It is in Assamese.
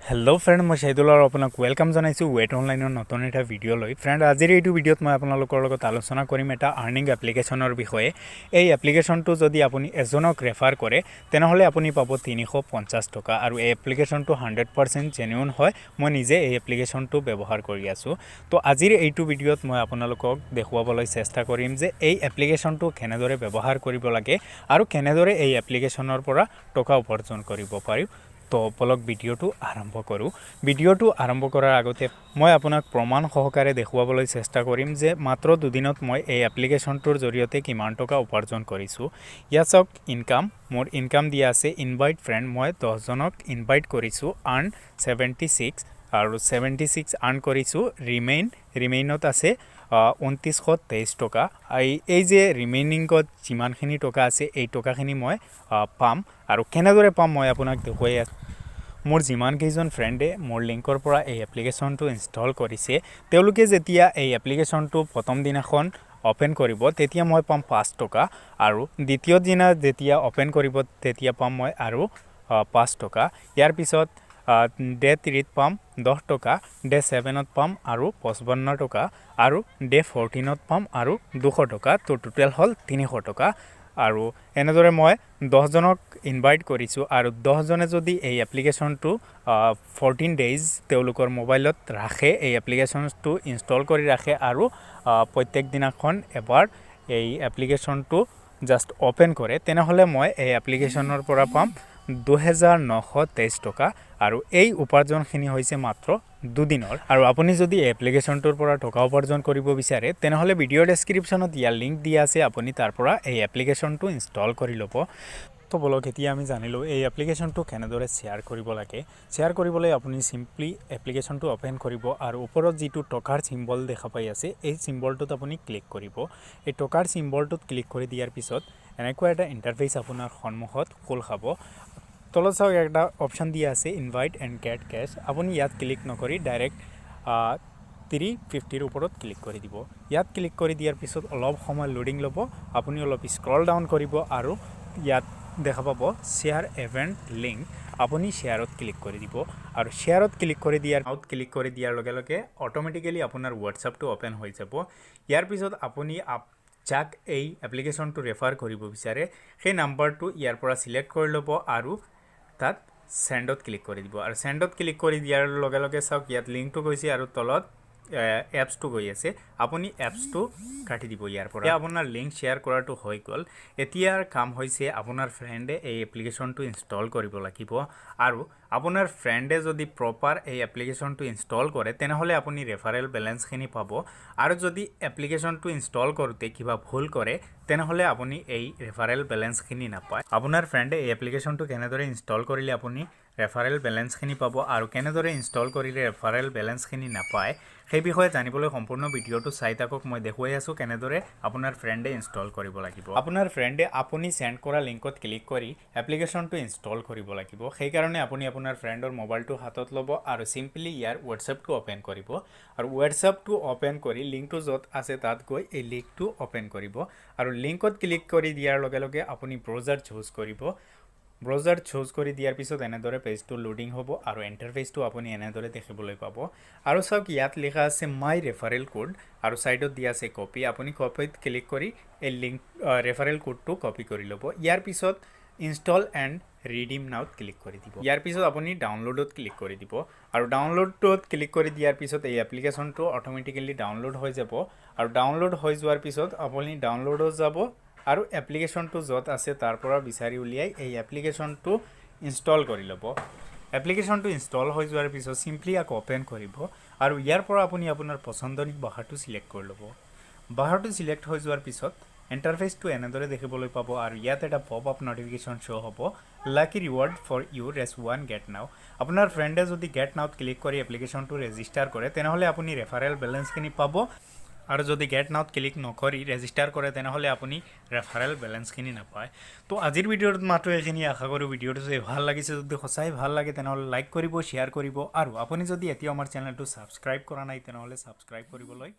हेलो फ्रेंड मैं शाहिदुल और आपन वेलकम जानाइछु वेट ऑनलाइनर नतुन एटा भिडिओ লৈ फ्रेंड आजिर এইটো ভিডিওত মই আপোনালোকৰ লগত আলোচনা কৰিম এটা আৰ্নিং এপ্লিকেশনৰ বিষয়ে এই এপ্লিকেশনটো যদি আপুনি এজনক ৰেফাৰ কৰে তেনেহলে আপুনি পাব 350 টকা আৰু এই এপ্লিকেশনটো 100% জেনুইন হয় মই নিজে এই এপ্লিকেশনটো ব্যৱহাৰ কৰি আছো তো আজিৰ এইটো ভিডিওত মই আপোনালোকক দেখুৱাবলৈ চেষ্টা কৰিম যে এই এপ্লিকেশনটো কেনেদৰে ব্যৱহাৰ কৰিব লাগে আৰু কেনেদৰে এই এপ্লিকেশনৰ পৰা টকা উপাৰ্জন কৰিব পাৰি তো বলক ভিডিওটো আৰম্ভ কৰো ভিডিওটো আৰম্ভ কৰাৰ আগতে মই আপোনাক প্ৰমাণ সহকাৰে দেখুৱাবলৈ চেষ্টা কৰিম যে মাত্ৰ দুদিনত মই এই এপ্লিকেশনটোৰ জৰিয়তে কিমান টকা উপাৰ্জন কৰিছো ইয়াছক ইনকাম মোৰ ইনকাম দিয়া আছে ইনভাইট ফ্ৰেন্ড মই 10 জনক ইনভাইট কৰিছো আৰ্ন 76 আৰু 76 আৰ্ন কৰিছো ৰিমেইনত আছে 2923 টকা এই যে ৰিমেইনিংত যিমানখিনি টকা আছে এই টকাখিনি মই পাম আৰু কেনেদৰে পাম মই আপোনাক দেখুৱাই আছো মোৰ যিমান কেইজন ফ্ৰেন্ডে মোৰ লিংকৰ পৰা এই এপ্লিকেশনটো ইনষ্টল কৰিছে তেওঁলোকে যেতিয়া এই এপ্লিকেশনটো প্ৰথম দিনাখন ওপেন কৰিব তেতিয়া মই পাম 5 টকা আৰু দ্বিতীয় দিনা যেতিয়া ওপেন কৰিব তেতিয়া পাম মই আৰু 5 টকা ইয়াৰ পিছত ডে 3 পাম 10 টকা ডে 7 ত পাম আৰু 55 টকা আৰু ডে 14 ত পাম আৰু 200 টকা তো টোটাল হল 300 টকা আৰু এনেদৰে মই 10 জনক ইনভাইট কৰিছো আৰু 10 জনে যদি এই এপ্লিকেশনটো 14 ডেজ তেওঁলোকৰ মোবাইলত ৰাখে এই এপ্লিকেশনটো ইনষ্টল কৰি ৰাখে আৰু প্ৰত্যেক দিনাখন এবাৰ এই এপ্লিকেশনটো জাস্ট ওপেন কৰে তেনেহলে মই এই এপ্লিকেশনৰ পৰা পাম 2923 টকা আৰু এই উপাৰ্জনখিনি হৈছে মাত্ৰ দুদিনৰ আৰু আপুনি যদি এপ্লিকেশনটোৰ পৰা টকা উপাৰ্জন কৰিব বিচাৰে তেনেহলে ভিডিও ডেসক্ৰিপচনত ইয়াৰ লিংক দিয়া আছে আপুনি তাৰ পৰা এই এপ্লিকেশনটো ইনষ্টল কৰি ল'ব তো বলক এতিয়া আমি জানিলো এই এপ্লিকেশনটো কেনেদৰে শেয়াৰ কৰিব লাগে শেয়াৰ কৰিবলৈ আপুনি সিম্পলি এপ্লিকেশনটো ওপেন কৰিব আৰু ওপৰত যেটো টকাৰ সিম্বল দেখা পাই আছে এই সিম্বলটোত আপুনি ক্লিক কৰিব এই টকাৰ সিম্বলটোত ক্লিক কৰি দিয়াৰ পিছত এনেকুৱা এটা ইন্টাৰফেস আপোনাৰ সন্মুখত খোল খাব তলত চাওক একটা অপশন দিয়া আছে ইনভাইট এন্ড গেট ক্যাশ আপুনি ইয়াত ক্লিক নকৰি ডাইৰেক্ট 350 ওপৰত ক্লিক কৰি দিব ইয়াত ক্লিক কৰি দিয়াৰ পিছত অলপ সময় লোডিং ল'ব আপুনি অলপ স্ক্ৰল ডাউন কৰিব আৰু ইয়াত দেখা পাব শেয়াৰ ইভেন্ট লিংক আপুনি শেয়াৰত ক্লিক কৰি দিব আৰু শেয়াৰত ক্লিক কৰি দিয়াৰ লগে লগে অটোমেটিক্যালি আপোনাৰ WhatsAppটো ওপেন হৈ যাব ইয়াৰ পিছত আপুনি যাক এই এপ্লিকেশনটো ৰেফাৰ কৰিব বিচাৰে সেই নাম্বাৰটো ইয়াৰ পৰা সিলেক্ট কৰি ল'ব আৰু তাত সেন্ডত ক্লিক কৰি দিব আৰু সেন্ডত ক্লিক কৰি দিয়াৰ লগে লগে চাওক ইয়াত লিংকটো গৈছে আৰু তলত এপছটো গৈ আছে আপুনি এপছটো কাটি দিব ইয়াৰ পৰা আপোনাৰ লিংক শেয়াৰ কৰাটো হৈ গল এতিয়াৰ কাম হৈছে আপোনাৰ ফ্ৰেন্ডে এই এপ্লিকেশনটো ইনষ্টল কৰিব লাগিব আৰু আপোনাৰ ফ্ৰেন্ডে যদি প্ৰপাৰ এই এপ্লিকেশনটো ইনষ্টল কৰে তেনেহলে আপুনি ৰেফাৰেল বেলেন্সখিনি পাব আৰু যদি এপ্লিকেশনটো ইনষ্টল কৰোতে কিবা ভুল কৰে তেনেহলে আপুনি এই ৰেফাৰেল বেলেন্সখিনি নাপায় আপোনাৰ ফ্ৰেন্ডে এই এপ্লিকেশনটো কেনেদৰে ইনষ্টল কৰিলে আপুনি ৰেফাৰেল বেলেন্সখিনি পাব আৰু কেনেদৰে ইনষ্টল কৰিলে ৰেফাৰেল বেলেন্সখিনি নাপায় সেই বিষয়ে জানিবলৈ সম্পূৰ্ণ ভিডিওটো চাই থাকক মই দেখুৱাই আছো কেনেদৰে আপোনাৰ ফ্ৰেন্ডে ইনষ্টল কৰিব লাগিব আপোনাৰ ফ্ৰেন্ডে আপুনি সেন্ড কৰা লিংকত ক্লিক কৰি এপ্লিকেশনটো ইনষ্টল কৰিব লাগিব সেই কাৰণে আপুনি আপোনাৰ ফ্ৰেন্ডৰ মোবাইলটো হাতত ল'ব আৰু সিম্পলি ইয়াৰ WhatsAppটো ওপেন কৰিব আৰু WhatsAppটো ওপেন কৰি লিংকটো যত আছে তাত গৈ এই লিংকটো ওপেন কৰিব আৰু লিংকত ক্লিক কৰি দিয়াৰ লগে লগে আপুনি ব্ৰাউজাৰ চুজ কৰিব ব্ৰাউজাৰ চুজ কৰি দিয়াৰ পিছত এনেদৰে পেজটো লোডিং হ'ব আৰু ইন্টাৰফেসটো আপুনি এনেদৰে দেখিবলৈ পাব আৰু সব ইয়াত লিখা আছে মাই ৰেফাৰেল কোড আৰু সাইডত দিয়া আছে কপি আপুনি কপিত ক্লিক কৰি এই লিংক ৰেফাৰেল কোডটো কপি কৰি ল'ব ইয়াৰ পিছত ইনষ্টল এন্ড ৰিডিম নাওত ক্লিক কৰি দিব ইয়াৰ পিছত আপুনি ডাউনলোডত ক্লিক কৰি দিব আৰু ডাউনলোডত ক্লিক কৰি দিয়াৰ পিছত এই এপ্লিকেশনটো অটোমেটিক্যালি ডাউনলোড হৈ যাব আৰু ডাউনলোড হৈ যোৱাৰ পিছত আপুনি ডাউনলোডত যাব আৰু এপ্লিকেশনটো যত আছে তাৰ পৰা বিচাৰি উলিয়াই এই এপ্লিকেশনটো ইনষ্টল কৰি ল'ব এপ্লিকেশনটো ইনষ্টল হৈ যোৱাৰ পিছত সিম্পলি আক ওপেন কৰিব আৰু ইয়াৰ পৰা আপুনি আপোনাৰ পছন্দৰ ভাষাটো সিলেক্ট কৰি ল'ব ভাষাটো সিলেক্ট হৈ যোৱাৰ পিছত ইন্টাৰফেসটো এনেদৰে দেখিবলৈ পাব আৰু ইয়াত এটা পপআপ নোটিফিকেশন শো হ'ব lucky reward for you race 1 get now আপোনাৰ ফ্ৰেন্ডে যদি গেট নাওত ক্লিক কৰি এপ্লিকেশনটো ৰেজিষ্টাৰ কৰে তেনেহলে আপুনি ৰেফাৰেল বেলেন্সখিনি পাব আৰু যদি গেট নাওত ক্লিক নকৰি ৰেজিষ্টাৰ কৰে তেনেহলে আপুনি ৰেফাৰেল বেলেন্সখিনি নাপায় তো আজিৰ ভিডিওত মাত্ৰ এখিনি আশা কৰো ভিডিওটো চাই ভাল লাগিছে যদি সঁচাই ভাল লাগে তেনেহলে লাইক কৰিব শেয়াৰ কৰিব আৰু আপুনি যদি এতিয়াও আমাৰ চেনেলটো সাবস্ক্ৰাইব কৰা নাই তেনেহলে সাবস্ক্ৰাইব কৰিবলৈ